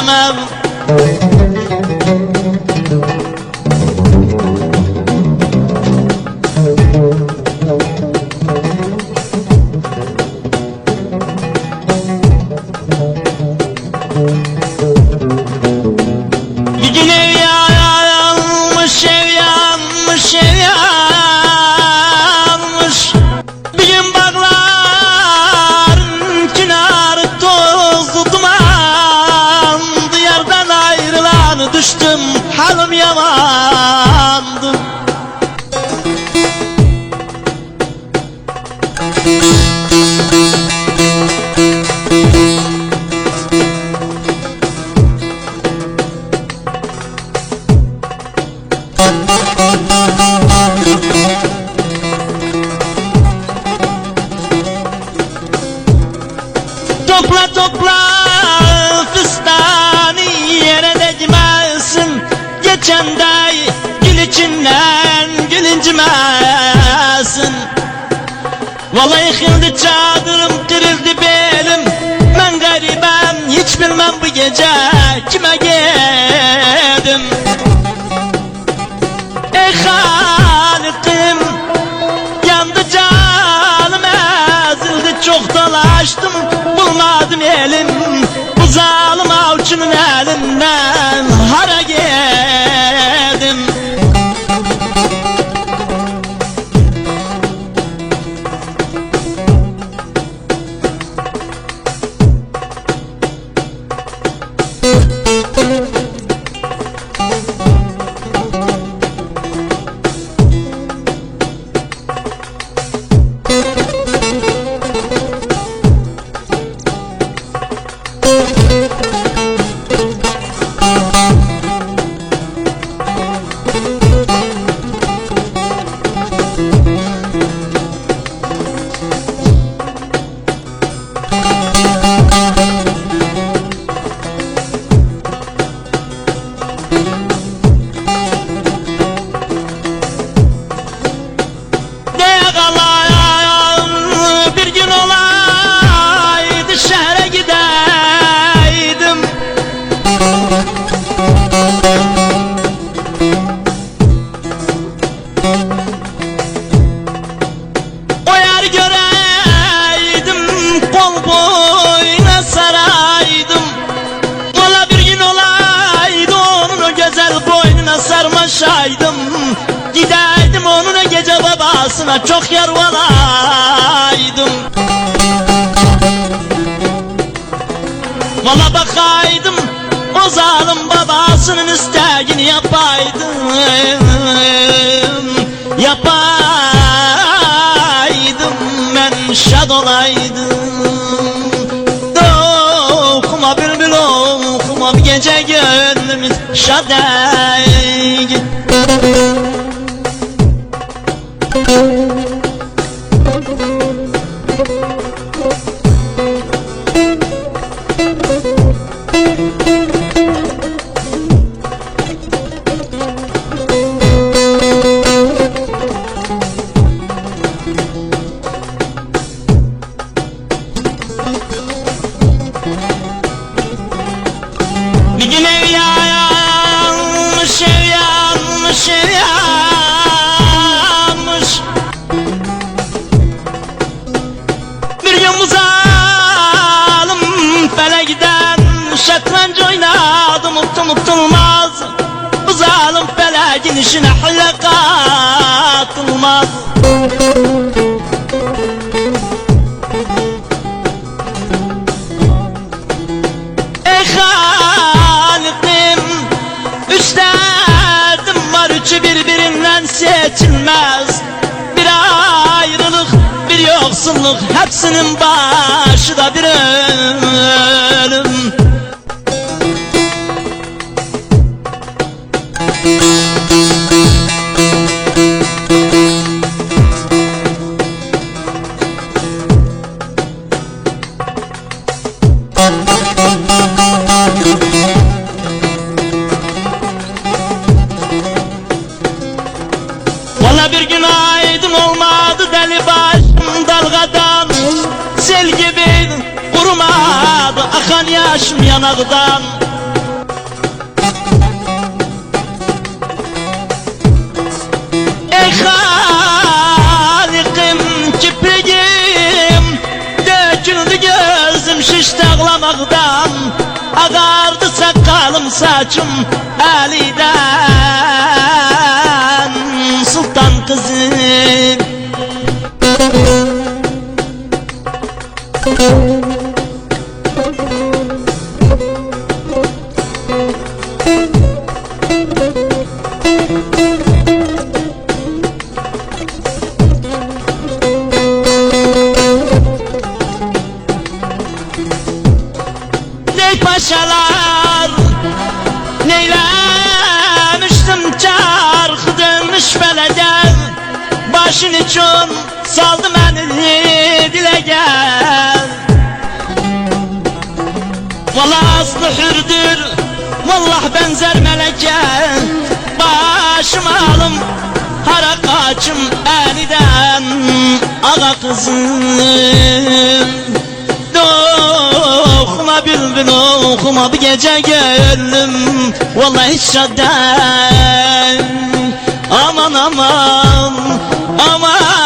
sevemem. Bir gün ev yanmış, ev yanmış, ev yanmış. Bir gün bağların kenarı tozlu duman. Diyardan ayrılan düştüm, halim yamandı. Topla topla fistanı yere değmesin. Geçen de gül içinden gül incimesin. Vallahi yıkıldı çadırım, kırıldı belim. Ben garibem, hiç bilmem bu gece kime geldim. Ey Halık'ım, yandı canım, ezildi, çok dolaştım, bulmadım elim. Bu zalim avcının elinden hara geldim. O yer göreydim, kol boyuna saraydım. Valla bir gün olaydı, onun o güzel boynuna sarmaşaydım. Gideydim onun o gece babasına, çok yer valaydım. Valla bakaydım, o zalim babasının isteğini yapaydım. Yapaydım, ben şad olaydım. Okuma bülbül okuma, bir gece gönlümüz şad ey. Bir gün ev yanmış, ev yanmış, ev yanmış. Bir gün bu zalim felekten şetrenç oynadım, unutulmaz. Bu zalim felekin işine hile katılmaz. Ey Halık'ım, üç derdim var, üçü birbirinden seçilmez. Bir ayrılık, bir yoksulluk, hepsinin başı da bir ölüm. Valla bir gün aydın olmadı, deli başım dalgadan, sel gibi kurumadı akan yaşım yanaktan. Ağardı sakalım saçım eliden sultan kızım. Ney paşalar neylemiştim çarkı dönmüş belede, başın için saldı beni dile gel. Vallahi aslı hürdür, vallahi benzer meleke, başım alım hara kaçım eniden ağa kızım. Okuma bülbül okuma bir gece gönlüm vallahi hiç şad değil. Aman aman aman